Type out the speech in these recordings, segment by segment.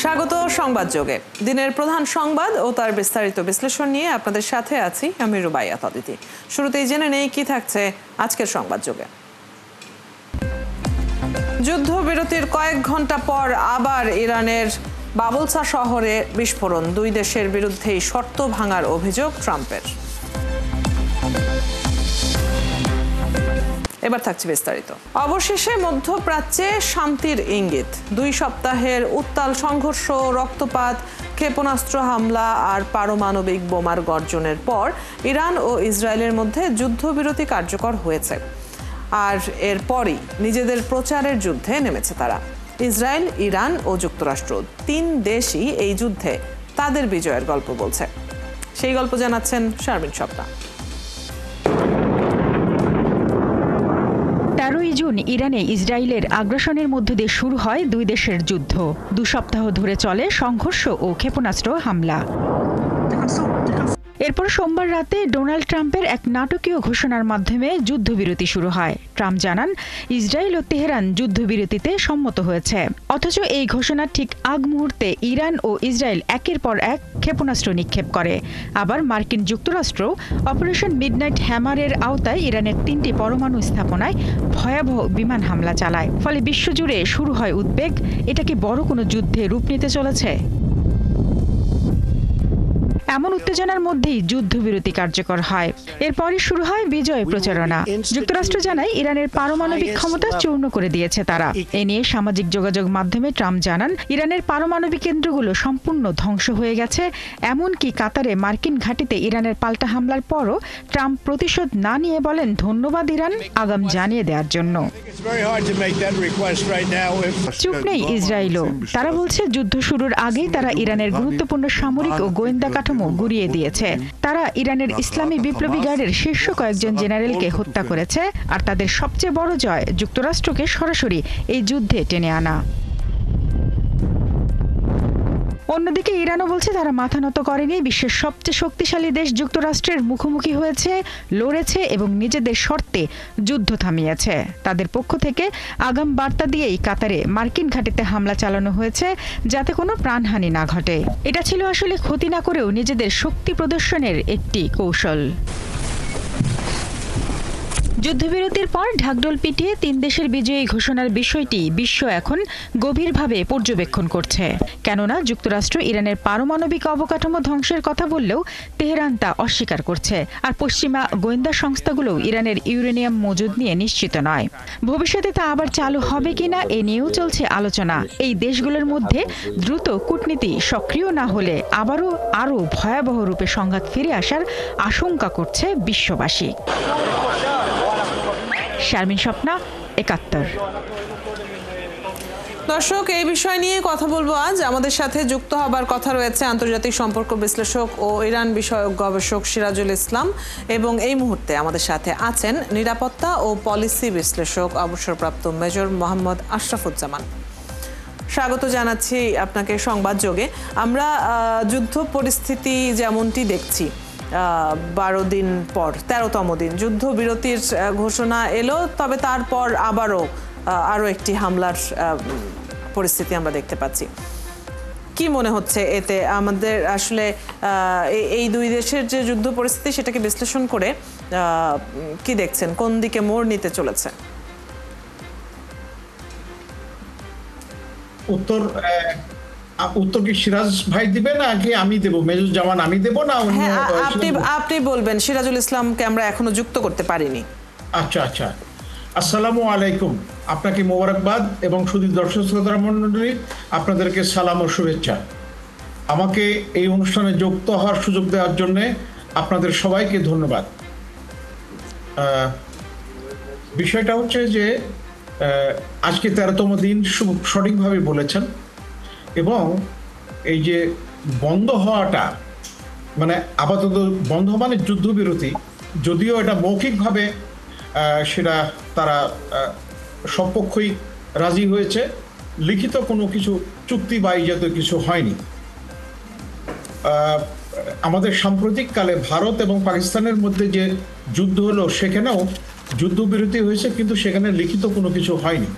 স্বাগত সংবাদযোগে। দিনের প্রধান সংবাদ ও তার বিস্তারিত বিশ্লেষণ নিয়ে আপনাদের সাথে আছি আমি রুবাইয়াত অদিতি। শুরুতেই জেনে নেই কি থাকছে আজকের সংবাদযোগে। যুদ্ধবিরতির কয়েক ঘন্টা পর আবার ইরানের বাবুলসা শহরে বিস্ফোরণ। দুই দেশের বিরুদ্ধেই শর্ত ভাঙার অভিযোগ ট্রাম্পের। এবার থাকছে বিস্তারিত। অবশেষে মধ্যপ্রাচ্যে শান্তির ইঙ্গিত। 2 সপ্তাহের উত্তাল সংঘর্ষ, রক্তপাত, ক্ষেপণাস্ত্র হামলা আর পারমাণবিক বোমার গর্জনের পর ইরান ও ইসরায়েলের মধ্যে যুদ্ধবিরতি কার্যকর হয়েছে। আর এরপরই নিজেদের প্রচারের যুদ্ধে নেমেছে তারা। ইসরায়েল, ইরান ও যুক্তরাষ্ট্র 3 দেশই এই যুদ্ধে তাদের বিজয়ের গল্প বলছে। সেই গল্প জানাচ্ছেন শারমিন স্বপ্না। 13 জুন ইরানে ইসরায়েলের আগ্রাসনের মধ্য দিয়ে শুরু হয় 2 দেশের যুদ্ধ। 2 সপ্তাহ ধরে চলে সংঘর্ষ ও ক্ষেপণাস্ত্র হামলা। এরপর সোমবার রাতে ডোনাল্ড ট্রাম্পের এক নাটকীয় ঘোষণার মাধ্যমে যুদ্ধবিরতি শুরু হয়। ট্রাম্প জানান ইসরায়েল ও তেহরান যুদ্ধবিরতিতে সম্মত হয়েছে। অথচ এই ঘোষণার ঠিক আগ মুহূর্তে ইরান ও ইসরায়েল একের পর এক ক্ষেপণাস্ত্র নিক্ষেপ করে। আবার মার্কিন যুক্তরাষ্ট্র অপারেশন মিডনাইট হ্যামারের আওতায় ইরানের 3টি পরমাণু স্থাপনায় ভয়াবহ বিমান হামলা চালায়। ফলে বিশ্বজুড়ে শুরু হয় উদ্বেগ, এটা কি বড় কোনো যুদ্ধে রূপ নিতে চলেছে? এমন উত্তেজনার মধ্যেই যুদ্ধবিরতি কার্যকর হয়। এরপরই শুরু হয় বিজয় প্রচারণা। যুক্তরাষ্ট্র জানায় ইরানের পারমাণবিক ক্ষমতা চূর্ণ করে দিয়েছে তারা। এ নিয়ে সামাজিক যোগাযোগ মাধ্যমে ট্রাম্প জানান ইরানের পারমাণবিক কেন্দ্রগুলো সম্পূর্ণ ধ্বংস হয়ে গেছে। এমনকি কাতারে মার্কিন ঘাঁটিতে ইরানের পাল্টা হামলার পরও ট্রাম্প প্রতিশোধ না নিয়ে বলেন ধন্যবাদ ইরান আগাম জানিয়ে দেওয়ার জন্য। চুপ নেই ইসরায়েলও। তারা বলছে যুদ্ধ শুরুর আগেই তারা ইরানের গুরুত্বপূর্ণ সামরিক ও গোয়েন্দা কাঠামো গুড়িয়ে দিয়েছে। তারা ইরানের ইসলামী বিপ্লবী গার্ডের শীর্ষ কয়েকজন জেনারেলকে হত্যা করেছে। আর তাদের সবচেয়ে বড় জয় যুক্তরাষ্ট্রকে সরাসরি এই যুদ্ধে টেনে আনা। অন্যদিকে ইরানও বলছে তারা মাথা নত করেনি। বিশ্বের সবচেয়ে শক্তিশালী দেশ যুক্তরাষ্ট্রের মুখোমুখি হয়েছে, লড়েছে এবং নিজেদের শর্তে যুদ্ধ থামিয়েছে। তাদের পক্ষ থেকে আগাম বার্তা দিয়েই কাতারে মার্কিন ঘাঁটিতে হামলা চালানো হয়েছে যাতে কোনো প্রাণহানি না ঘটে। এটা ছিল আসলে ক্ষতি না করেও নিজেদের শক্তি প্রদর্শনের একটি কৌশল। যুদ্ধবিরতির পর ঢাকঢোল পিটিয়ে 3 দেশের বিজয়ী ঘোষণার বিষয়টি বিশ্ব এখন গভীরভাবে পর্যবেক্ষণ করছে। কেননা যুক্তরাষ্ট্র ইরানের পারমাণবিক অবকাঠামো ধ্বংসের কথা বললেও তেহরান তা অস্বীকার করছে। আর পশ্চিমা গোয়েন্দা সংস্থাগুলোও ইরানের ইউরেনিয়াম মজুদ নিয়ে নিশ্চিত নয়। ভবিষ্যতে তা আবার চালু হবে কিনা এ নিয়েও চলছে আলোচনা। এই দেশগুলোর মধ্যে দ্রুত কূটনীতি সক্রিয় না হলে আরও ভয়াবহ রূপে সংঘাত ফিরে আসার আশঙ্কা করছে বিশ্ববাসী। শারমিন স্বপ্না, 71। দর্শক, এই বিষয় নিয়ে কথা বলবো আজ। আমাদের সাথে যুক্ত হবার কথা রয়েছে আন্তর্জাতিক সম্পর্ক বিশ্লেষক ও ইরান বিষয়ক গবেষক সিরাজুল ইসলাম, এবং এই মুহূর্তে আমাদের সাথে আছেন নিরাপত্তা ও পলিসি বিশ্লেষক অবসরপ্রাপ্ত মেজর মোহাম্মদ আশরাফুজ্জামান। স্বাগত জানাচ্ছি আপনাকে সংবাদযোগে। আমরা যুদ্ধ পরিস্থিতি যেমনটি দেখছি, 12 দিন পর 13তম দিন যুদ্ধবিরতির ঘোষণা এলো, তবে তারপর আরও একটি হামলার পরিস্থিতি আমরা দেখতে পাচ্ছি। কি মনে হচ্ছে এতে আমাদের আসলে এই 2 দেশের যে যুদ্ধ পরিস্থিতি সেটাকে বিশ্লেষণ করে কি দেখছেন, কোন দিকে মোড় নিতে চলেছে? উত্তর কি সিরাজ ভাই দিবে নাকি আমি দেব? মেজর জামান আমি দেব না? আপনি বলবেন। সিরাজুল ইসলামকে আমরা এখনো যুক্ত করতে পারিনি। আচ্ছা। আসসালামু আলাইকুম, আপনাকে মোবারকবাদ এবং শুধু দর্শক শ্রোতা মণ্ডলী আপনাদেরকে সালাম ও শুভেচ্ছা। আমাকে এই অনুষ্ঠানে যুক্ত হওয়ার সুযোগ দেওয়ার জন্য আপনাদের সবাইকে ধন্যবাদ। বিষয়টা হচ্ছে যে আজকে 13তম দিন সঠিকভাবে বলেছেন, এবং এই যে বন্ধ হওয়াটা মানে আপাতত বন্ধ মানে যুদ্ধবিরতি, যদিও এটা মৌখিকভাবে সেটা তারা সব পক্ষই রাজি হয়েছে, লিখিত কোনো কিছু চুক্তি বা এই জাতীয় কিছু হয়নি। আমাদের সাম্প্রতিককালে ভারত এবং পাকিস্তানের মধ্যে যে যুদ্ধ হলো সেখানেও যুদ্ধবিরতি হয়েছে, কিন্তু সেখানে লিখিত কোনো কিছু হয়নি।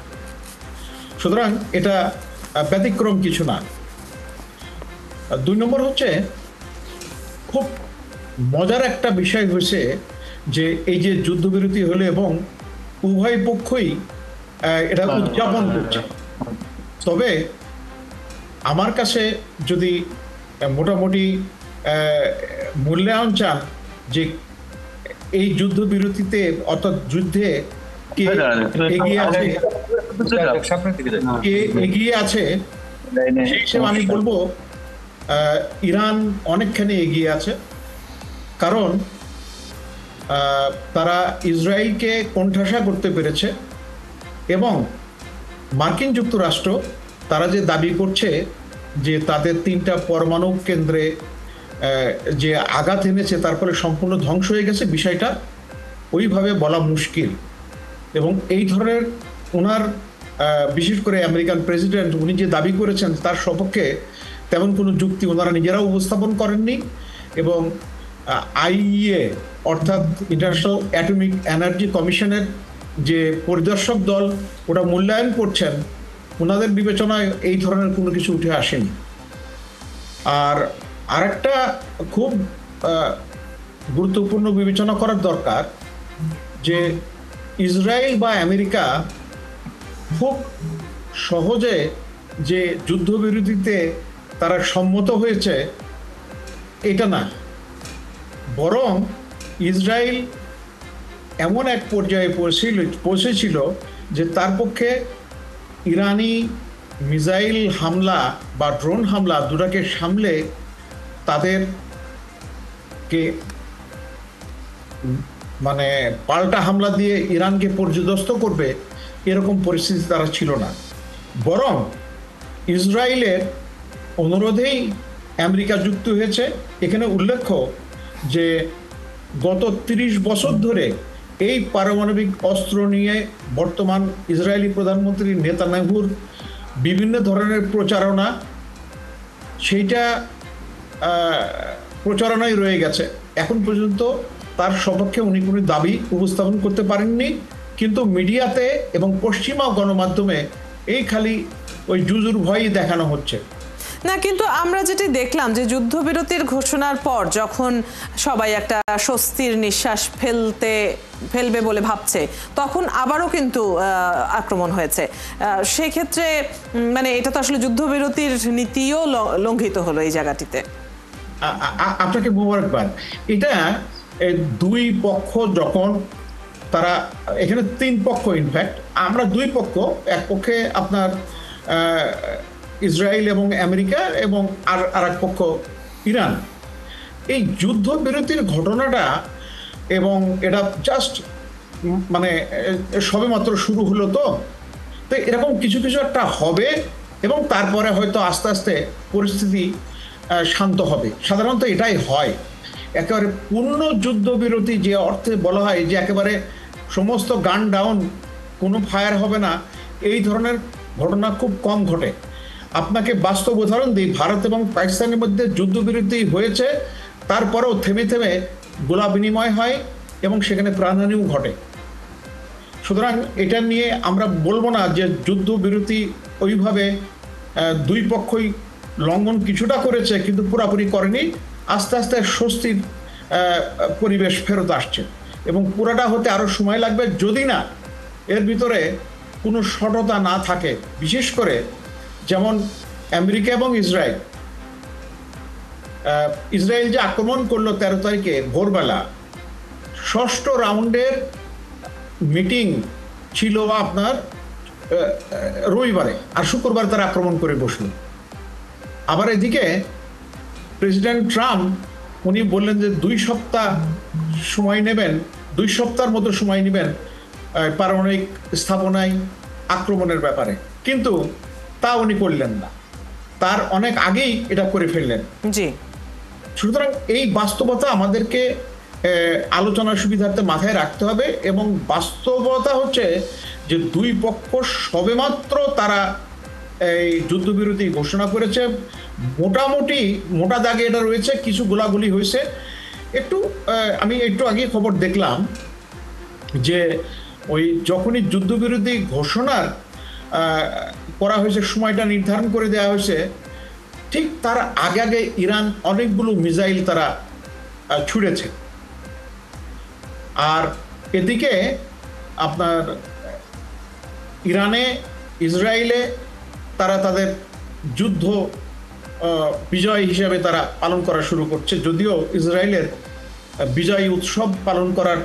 সুতরাং এটা ব্যতিক্রম কিছু না। 2 নম্বর হচ্ছে খুব মজার একটা বিষয় হয়েছে যে এই যে যুদ্ধবিরতি হলো এবং উভয় পক্ষই এটা উদযাপন করছে। তবে আমার কাছে যদি মোটামুটি মূল্যায়ন চান যে এই যুদ্ধবিরতিতে অর্থাৎ যুদ্ধে কে এগিয়ে আছে সেই হিসেবে আমি বলবো ইরান অনেকখানি এগিয়ে আছে, কারণ তারা ইসরায়েলকে কোণঠাসা করতে পেরেছে এবং মার্কিন যুক্তরাষ্ট্র তারা যে দাবি করছে যে তাদের 3টা পরমাণু কেন্দ্রে যে আঘাত এনেছে তারপরে সম্পূর্ণ ধ্বংস হয়ে গেছে, বিষয়টা ওইভাবে বলা মুশকিল। এবং এই ধরনের ওনার বিশেষ করে আমেরিকান প্রেসিডেন্ট উনি যে দাবি করেছেন তার সপক্ষে তেমন কোনো যুক্তি ওনারা নিজেরাও উপস্থাপন করেননি। এবং আইইএ অর্থাৎ ইন্টারন্যাশনাল অ্যাটমিক এনার্জি কমিশনের যে পরিদর্শক দল ওটা মূল্যায়ন করছেন, ওনাদের বিবেচনায় এই ধরনের কোনো কিছু উঠে আসেনি। আর আরেকটা খুব গুরুত্বপূর্ণ বিবেচনা করার দরকার যে ইসরায়েল বা আমেরিকা খুব সহজে যে যুদ্ধবিরতিতে তারা সম্মত হয়েছে এটা না, বরং ইসরায়েল এমন এক পর্যায়ে পৌঁছেছিল যে তার পক্ষে ইরানি মিসাইল হামলা বা ড্রোন হামলা দুটাকে সামলে তাদেরকে মানে পাল্টা হামলা দিয়ে ইরানকে পর্যদস্ত করবে এরকম পরিস্থিতি তারা ছিল না, বরং ইসরায়েলের অনুরোধেই আমেরিকা যুক্ত হয়েছে। এখানে উল্লেখ্য যে গত 30 বছর ধরে এই পারমাণবিক অস্ত্র নিয়ে বর্তমান ইসরায়েলি প্রধানমন্ত্রী নেতানিয়াহুর বিভিন্ন ধরনের প্রচারণা সেইটা প্রচারণায় রয়ে গেছে। এখন পর্যন্ত তার সপক্ষে উনি কোনো দাবি উপস্থাপন করতে পারেননি, কিন্তু মিডিয়াতে এবং পশ্চিমা গণমাধ্যমে এই খালি ওই জুজুর ভয়ই দেখানো হচ্ছে। না, কিন্তু আমরা যেটি দেখলাম যে যুদ্ধবিরতির ঘোষণার পর যখন সবাই একটা স্বস্তির নিঃশ্বাস ফেলবে বলে ভাবছে, তখন আবারও কিন্তু আক্রমণ হয়েছে। সেই ক্ষেত্রে মানে এটা তো আসলে যুদ্ধবিরতির নীতিও লঙ্ঘিত হলো এই জায়গাটিতে। আপনাকে মোবারকবাদ। এটা দুই পক্ষ যখন তারা এখানে 3 পক্ষ, ইনফ্যাক্ট আমরা 2 পক্ষ, এক পক্ষে আপনার ইসরায়েল এবং আমেরিকা এবং আর এক পক্ষ ইরান। এই যুদ্ধবিরতির ঘটনাটা এবং এটা জাস্ট মানে সবেমাত্র শুরু হলো, তো এরকম কিছু কিছু একটা হবে এবং তারপরে হয়তো আস্তে আস্তে পরিস্থিতি শান্ত হবে। সাধারণত এটাই হয়। একেবারে পূর্ণ যুদ্ধবিরতি যে অর্থে বলা হয় যে একেবারে সমস্ত গান ডাউন, কোনো ফায়ার হবে না, এই ধরনের ঘটনা খুব কম ঘটে। আপনাকে বাস্তব উদাহরণ দিই, ভারত এবং পাকিস্তানের মধ্যে যুদ্ধবিরতি হয়েছে, তারপরেও থেমে থেমে গোলা বিনিময় হয় এবং সেখানে প্রাণহানিও ঘটে। সুতরাং এটা নিয়ে আমরা বলবো না যে যুদ্ধবিরতি ওইভাবে 2 পক্ষই লঙ্ঘন কিছুটা করেছে কিন্তু পুরাপুরি করেনি। আস্তে আস্তে স্বস্তির পরিবেশ ফেরত আসছে এবং পুরাটা হতে আরও সময় লাগবে যদি না এর ভিতরে কোনো সততা না থাকে। বিশেষ করে যেমন আমেরিকা এবং ইসরায়েল যে আক্রমণ করলো 13 তারিখে ভোরবেলা, 6ষ্ঠ রাউন্ডের মিটিং ছিল আপনার রবিবারে, আর শুক্রবার তারা আক্রমণ করে বসল। আবার এদিকে প্রেসিডেন্ট ট্রাম্প উনি বললেন যে 2 সপ্তাহ সময় নেবেন, 2 সপ্তাহের মতো সময় নেবেন পারমাণবিক স্থাপনায় আক্রমণের ব্যাপারে, কিন্তু তা উনি করলেন না, তার অনেক আগেই এটা করে ফেললেন। জি, সুতরাং এই বাস্তবতা আমাদেরকে আলোচনার সুবিধার্থে মাথায় রাখতে হবে এবং বাস্তবতা হচ্ছে যে 2 পক্ষ সবেমাত্র তারা এই যুদ্ধবিরতি ঘোষণা করেছে। মোটামুটি মোটা দাগে এটা রয়েছে, কিছু গোলাগুলি হয়েছে। আমি একটু আগে খবর দেখলাম যে ওই যখনই যুদ্ধবিরতি ঘোষণার করা হয়েছে, সময়টা নির্ধারণ করে দেওয়া হয়েছে, ঠিক তার আগে আগে ইরান অনেকগুলো মিসাইল তারা ছুড়েছে। আর এদিকে আপনার ইরানে, ইসরায়েলে তারা তাদের যুদ্ধ বিজয় হিসেবে তারা পালন করা শুরু করছে, যদিও ইসরায়েলের বিজয় উৎসব পালন করার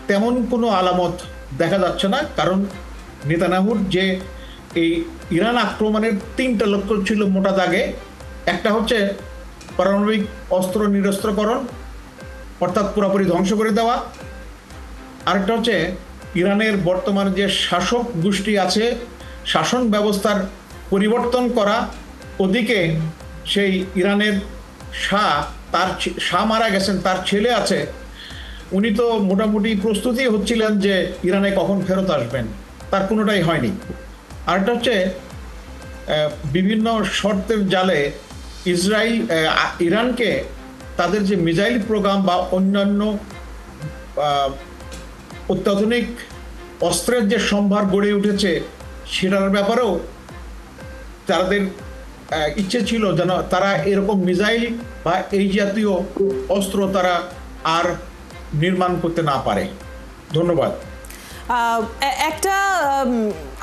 তেমন কোনো আলামত দেখা যাচ্ছে না, কারণ নেতানিয়াহুর যে এই ইরান আক্রমণের 3টা লক্ষ্য ছিল মোটা দাগে। একটা হচ্ছে পারমাণবিক অস্ত্র নিরস্ত্রকরণ, অর্থাৎ পুরোপুরি ধ্বংস করে দেওয়া। আরেকটা হচ্ছে ইরানের বর্তমান যে শাসক গোষ্ঠী আছে, শাসন ব্যবস্থার পরিবর্তন করা। ওদিকে সেই ইরানের শাহ মারা গেছেন, তার ছেলে আছে, উনি তো মোটামুটি প্রস্তুতি হচ্ছিলেন যে ইরানে কখন ফেরত আসবেন, তার কোনোটাই হয়নি। আরেকটা হচ্ছে বিভিন্ন শর্তের জালে ইরানকে তাদের যে মিসাইল প্রোগ্রাম বা অন্যান্য অত্যাধুনিক অস্ত্রের যে সম্ভার গড়ে উঠেছে, সেটার ব্যাপারেও তাদের ইচ্ছে ছিল যেন তারা এরকম মিসাইল বা এই জাতীয় অস্ত্র তারা আর নির্মাণ করতে না পারে। ধন্যবাদ। একটা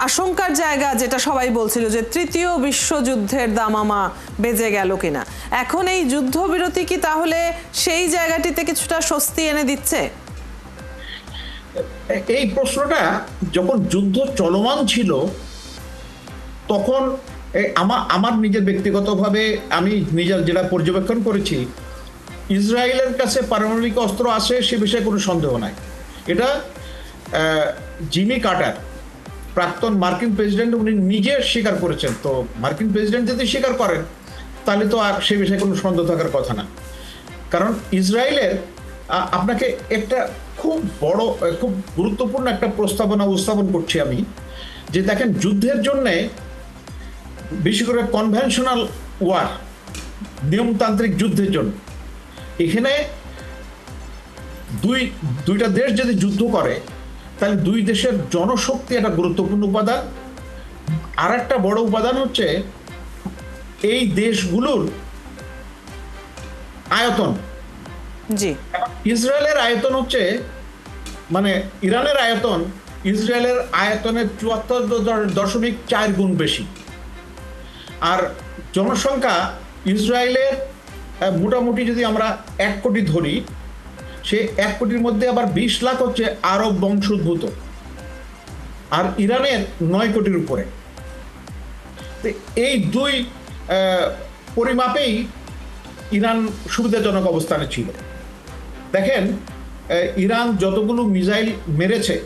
আশঙ্কার জায়গা যেটা সবাই বলছিল যে তৃতীয় বিশ্বযুদ্ধের দামামা বেজে গেল কিনা, এখন এই যুদ্ধবিরতি কি তাহলে সেই জায়গাটিতে কিছুটা স্বস্তি এনে দিচ্ছে? এই প্রশ্নটা যখন যুদ্ধ চলমান ছিল তখন আমার নিজের ব্যক্তিগতভাবে আমি নিজের যেটা পর্যবেক্ষণ করেছি, ইসরায়েলের কাছে পারমাণবিক অস্ত্র আছে সে বিষয়ে কোনো সন্দেহ নাই। এটা জিমি কার্টার, প্রাক্তন মার্কিন প্রেসিডেন্ট, উনি নিজে স্বীকার করেছেন। তো মার্কিন প্রেসিডেন্ট যদি স্বীকার করেন তাহলে তো আর সে বিষয়ে কোনো সন্দেহ থাকার কথা না। কারণ ইসরায়েলের আপনাকে একটা খুব বড়, খুব গুরুত্বপূর্ণ একটা প্রস্তাবনা উপস্থাপন করছি আমি, যে দেখেন যুদ্ধের জন্যে, বিশেষ করে কনভেনশনাল ওয়ার, নিয়মতান্ত্রিক যুদ্ধের জন্য, এখানে দুইটা দেশ যদি যুদ্ধ করে তাহলে দুই দেশের জনশক্তি একটা গুরুত্বপূর্ণ উপাদান। আর একটা বড় উপাদান হচ্ছে এই দেশগুলোর আয়তন। জি, ইসরায়েলের আয়তন হচ্ছে, মানে ইরানের আয়তন ইসরায়েলের আয়তনের 74.4 গুণ বেশি। আর জনসংখ্যা ইসরায়েলের মোটামুটি যদি আমরা 1 কোটি ধরি, সে 1 কোটির মধ্যে আবার 20 লাখ হচ্ছে আরব বংশোদ্ভূত, আর ইরানের 9 কোটির উপরে। তো এই দুই পরিমাপেই ইরান সুবিধাজনক অবস্থানে ছিল। দেখেন ইরান যতগুলো মিসাইল মেরেছে,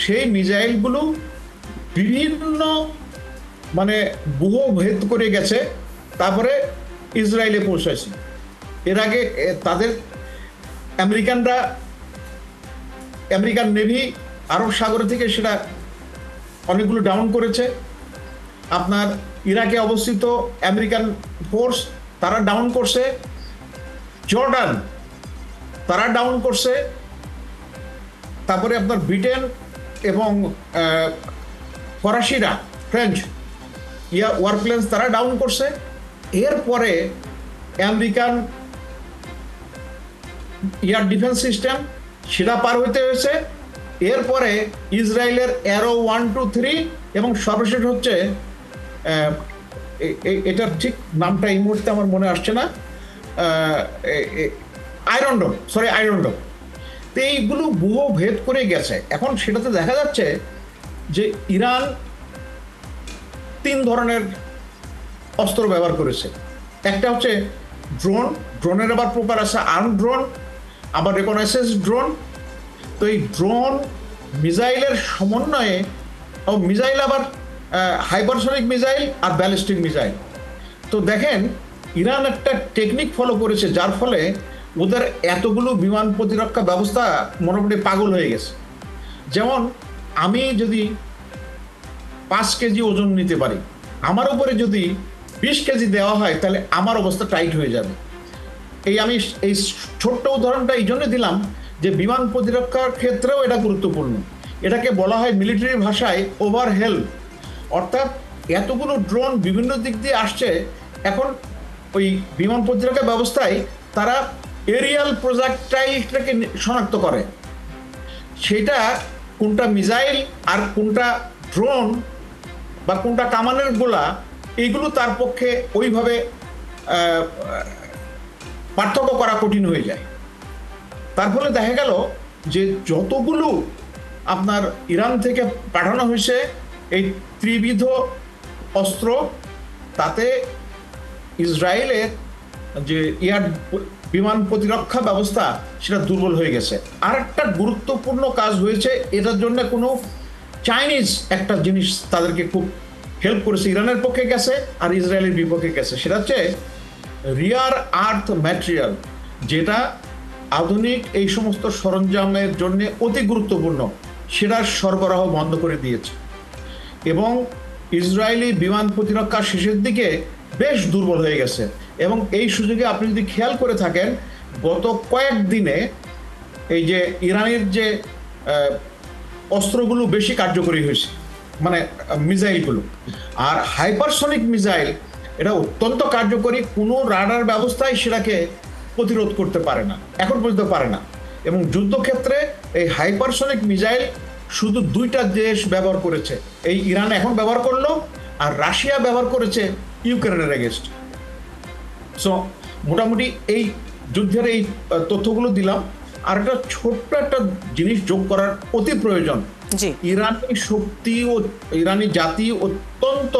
সেই মিসাইলগুলো বিভিন্ন মানে বহু ভেদ করে গেছে, তারপরে ইসরায়েলে পৌঁছাইছে। এর আগে তাদের আমেরিকান নেভি আরব সাগর থেকে সেটা অনেকগুলো ডাউন করেছে। আপনার ইরাকে অবস্থিত আমেরিকান ফোর্স তারা ডাউন করছে, জর্ডান তারা ডাউন করছে, তারপরে আপনার ব্রিটেন এবং ফরাসিরা, ফ্রেঞ্চ ওয়ারপ্লেন্স তারা ডাউন করছে। এরপরে আমেরিকান এয়ার ডিফেন্স সিস্টেম সেটা পার হইতে হয়েছে। এরপরে ইসরায়েলের অ্যারো 1, 2, 3 এবং সর্বশেষ হচ্ছে এটার ঠিক নামটা এই মুহূর্তে আমার মনে আসছে না, আয়রন ডোম। তো এইগুলো বহু ভেদ করে গেছে। এখন সেটাতে দেখা যাচ্ছে যে ইরান 3 ধরনের অস্ত্র ব্যবহার করেছে। একটা হচ্ছে ড্রোনের আবার প্রকার আছে, আর্ম ড্রোন, আবার রেকনাইসেন্স ড্রোন। তো এই ড্রোন মিসাইলের সমন্বয়ে, মিসাইল আবার হাইপারসনিক মিসাইল আর ব্যালিস্টিক মিসাইল। তো দেখেন ইরান একটা টেকনিক ফলো করেছে, যার ফলে ওদের এতগুলো বিমান প্রতিরক্ষা ব্যবস্থা মোটামুটি পাগল হয়ে গেছে। যেমন আমি যদি 5 কেজি ওজন নিতে পারি, আমার উপরে যদি 20 কেজি দেওয়া হয় তাহলে আমার অবস্থা টাইট হয়ে যাবে। আমি এই ছোট্ট উদাহরণটা এই জন্য দিলাম যে বিমান প্রতিরক্ষার ক্ষেত্রেও এটা গুরুত্বপূর্ণ। এটাকে বলা হয় মিলিটারি ভাষায় ওভারহেল, অর্থাৎ এতগুলো ড্রোন বিভিন্ন দিক দিয়ে আসছে। এখন ওই বিমান প্রতিরক্ষা ব্যবস্থায় তারা এরিয়াল প্রজেক্টাইলটাকে শনাক্ত করে, সেটা কোনটা মিসাইল আর কোনটা ড্রোন বা কোনটা কামানের গোলা, এইগুলো তার পক্ষে ওইভাবে পার্থক্য করা কঠিন হয়ে যায়। তার ফলে দেখা গেল যে যতগুলো আপনার ইরান থেকে পাঠানো হয়েছে এই ত্রিবিধ অস্ত্র, তাতে ইসরায়েলের যে বিমান প্রতিরক্ষা ব্যবস্থা সেটা দুর্বল হয়ে গেছে। আর একটা গুরুত্বপূর্ণ কাজ হয়েছে, এটার জন্য কোনো চাইনিজ একটা জিনিস তাদেরকে খুব হেল্প করেছে, ইরানের পক্ষে গেছে আর ইসরায়েলের বিপক্ষে গেছে, সেটা হচ্ছে রিয়ার আর্থ ম্যাটেরিয়াল, যেটা আধুনিক এই সমস্ত সরঞ্জামের জন্য অতি গুরুত্বপূর্ণ, সেটার সরবরাহ বন্ধ করে দিয়েছে। এবং ইসরায়েলি বিমান প্রতিরক্ষা শেষের দিকে বেশ দুর্বল হয়ে গেছে। এবং এই সুযোগে আপনি যদি খেয়াল করে থাকেন, গত কয়েকদিনে এই যে ইরানের যে অস্ত্রগুলো বেশি কার্যকরী হয়েছে, মানে মিসাইলগুলো, আর হাইপারসনিক মিসাইল এটা অত্যন্ত কার্যকরী, কোনো রাডার ব্যবস্থায় সেটাকে প্রতিরোধ করতে পারে না, এখন পর্যন্ত পারে না। এবং যুদ্ধক্ষেত্রে এই হাইপারসনিক মিসাইল শুধু দুইটা দেশ ব্যবহার করেছে, এই ইরান এখন ব্যবহার করলো আর রাশিয়া ব্যবহার করেছে ইউক্রেনের এগেনস্ট। সো মোটামুটি এই যুদ্ধের এই তথ্যগুলো দিলাম। আর একটা ছোট্ট একটা জিনিস যোগ করার অতি প্রয়োজন, ইরানি শক্তি ও ইরানি জাতি অত্যন্ত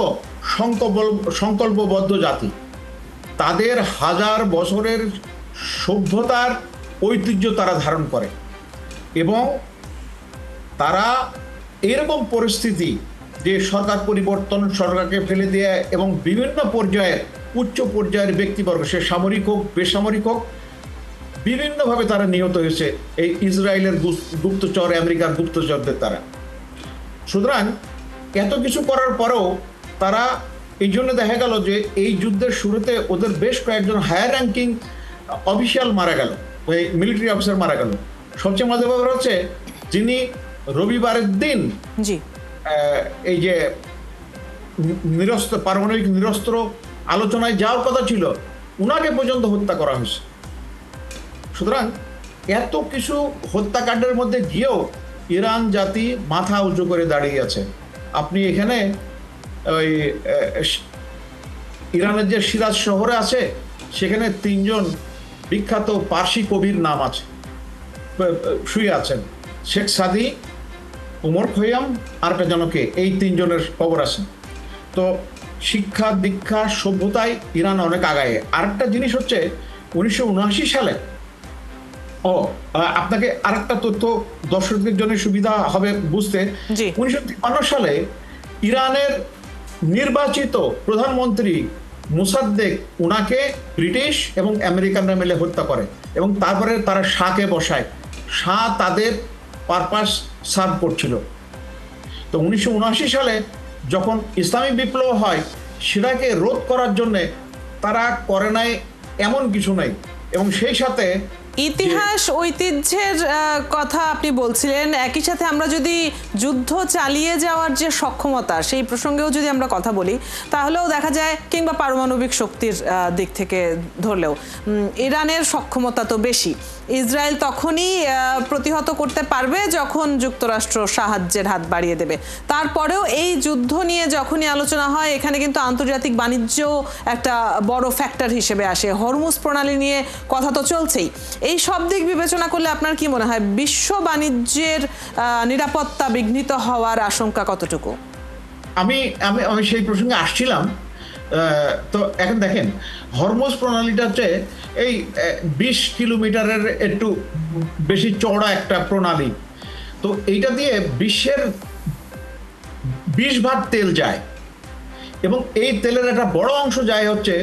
সংকল্পবদ্ধ জাতি, তাদের হাজার বছরের সভ্যতার ঐতিহ্য তারা ধারণ করে, এবং তারা এরকম পরিস্থিতি যে সরকার পরিবর্তন, সরকারকে ফেলে দেয়া, এবং বিভিন্ন পর্যায়ে উচ্চ পর্যায়ের ব্যক্তিবর্গ, সে সামরিক হোক বেসামরিক হোক, বিভিন্নভাবে তারা নিহত হয়েছে এই ইসরায়েলের গুপ্তচর, আমেরিকার গুপ্তচরদের দ্বারা। সুতরাং এত কিছু করার পরেও তারা, এই জন্য দেখা গেল যে এই যুদ্ধের শুরুতে ওদের বেশ কয়েকজন হায়ার র্যাঙ্কিং অফিসিয়াল মারা গেল, ওই মিলিটারি অফিসার মারা গেল। সবচেয়ে মজার ব্যাপার হচ্ছে, যিনি রবিবারের দিন এই যে পারমাণবিক নিরস্ত্র আলোচনায় যাওয়ার কথা ছিল, উনাকে পর্যন্ত হত্যা করা হয়েছে। সুতরাং এত কিছু হত্যাকাণ্ডের মধ্যে গিয়েও ইরান জাতি মাথা উঁচু করে দাঁড়িয়ে আছে। আপনি এখানে ওই ইরানের যে সিরাজ শহরে আছে, সেখানে 3 জন বিখ্যাত পার্সি কবির নাম আছে, শুয়ে আছেন, শেখ সাদি, উমর খৈয়াম আর একটা জনকে, এই 3 জনের খবর আছে। তো শিক্ষা দীক্ষা সভ্যতায় ইরান অনেক আগায়। আরেকটা জিনিস হচ্ছে 1979 সালে, আপনাকে আরেকটা তথ্য দর্শকদের জন্য সুবিধা হবে বুঝতে, 1953 সালে ইরানের নির্বাচিত প্রধানমন্ত্রী মুসাদ্দেক, উনাকে ব্রিটিশ এবং আমেরিকানরা মিলে হত্যা করে, এবং তারপরে তারা শাহকে বসায়। শাহ তাদের পারপাস সার্ভ করছিল। তো 1979 সালে যখন ইসলামী বিপ্লব হয়, সেটাকে রোধ করার জন্যে তারা করে নাই এমন কিছু নাই। এবং সেই সাথে ইতিহাস ঐতিহ্যের কথা আপনি বলছিলেন, একই সাথে আমরা যদি যুদ্ধ চালিয়ে যাওয়ার যে সক্ষমতা, সেই প্রসঙ্গেও যদি আমরা কথা বলি, তাহলেও দেখা যায়, কিংবা পারমাণবিক শক্তির দিক থেকে ধরলেও ইরানের সক্ষমতা তো বেশি। ইসরায়েল তখনই প্রতিহত করতে পারবে যখন যুক্তরাষ্ট্র সাহায্যের হাত বাড়িয়ে দেবে। তারপরেও এই যুদ্ধ নিয়ে যখনই আলোচনা হয়, এখানে কিন্তু আন্তর্জাতিক বাণিজ্য একটা বড় ফ্যাক্টর হিসেবে আসে। হরমুজ প্রণালী নিয়ে কথা তো চলছেই। এই সব দিক বিবেচনা করলে আপনার কি মনে হয়, বিশ্ব বাণিজ্যের নিরাপত্তা বিঘ্নিত হওয়ার আশঙ্কা কতটুকু? আমি সেই প্রসঙ্গে আসছিলাম। তো এখন দেখেন, হরমুজ প্রণালীটা হচ্ছে এই 20 কিলোমিটারের একটু বেশি চওড়া একটা প্রণালী। তো এইটা দিয়ে বিশ্বের 20 ভাগ তেল যায়, এবং এই তেলের একটা বড় অংশ যায় হচ্ছে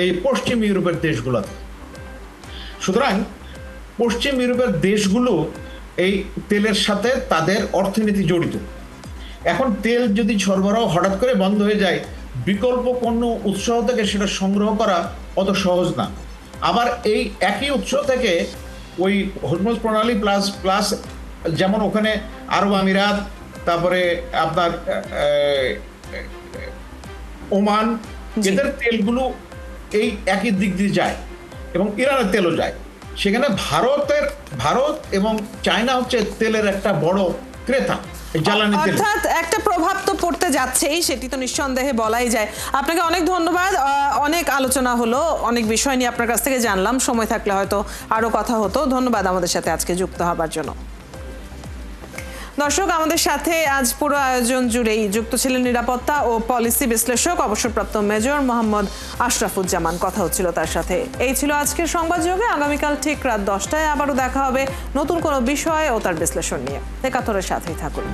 এই পশ্চিম ইউরোপের দেশগুলোতে। সুতরাং পশ্চিম ইউরোপের দেশগুলো এই তেলের সাথে তাদের অর্থনীতি জড়িত। এখন তেল যদি সরবরাহ হঠাৎ করে বন্ধ হয়ে যায়, বিকল্প কোনো উৎস থেকে সেটা সংগ্রহ করা অত সহজ না। আবার এই একই উৎস থেকে ওই হরমুজ প্রণালী প্লাস যেমন ওখানে আরব আমিরাত, তারপরে আপনার ওমান, এদের তেলগুলো এই একই দিক দিয়ে যায় এবং ইরানের তেলও যায়। সেখানে ভারত এবং চায়না হচ্ছে তেলের একটা বড় ক্রেতা, জ্বালানি তেল। অর্থাৎ একটা প্রভাব তো পড়তে যাচ্ছেই, সেটি তো নিঃসন্দেহে বলাই যায়। আপনাকে অনেক ধন্যবাদ। অনেক আলোচনা হলো, অনেক বিষয় নিয়ে আপনার কাছ থেকে জানলাম। সময় থাকলে হয়তো আরো কথা হতো। ধন্যবাদ আমাদের সাথে আজকে যুক্ত হবার জন্য। দর্শক, আমাদের সাথে আজ পুরো আয়োজন জুড়েই যুক্ত ছিলেন নিরাপত্তা ও পলিসি বিশ্লেষক অবসরপ্রাপ্ত মেজর মোহাম্মদ আশরাফুজ্জামান। কথা হচ্ছিল তার সাথে। এই ছিল আজকের সংবাদযোগে। আগামীকাল ঠিক রাত 10টায় আবারও দেখা হবে নতুন কোনো বিষয় ও তার বিশ্লেষণ নিয়ে। একাত্তরের সাথেই থাকুন।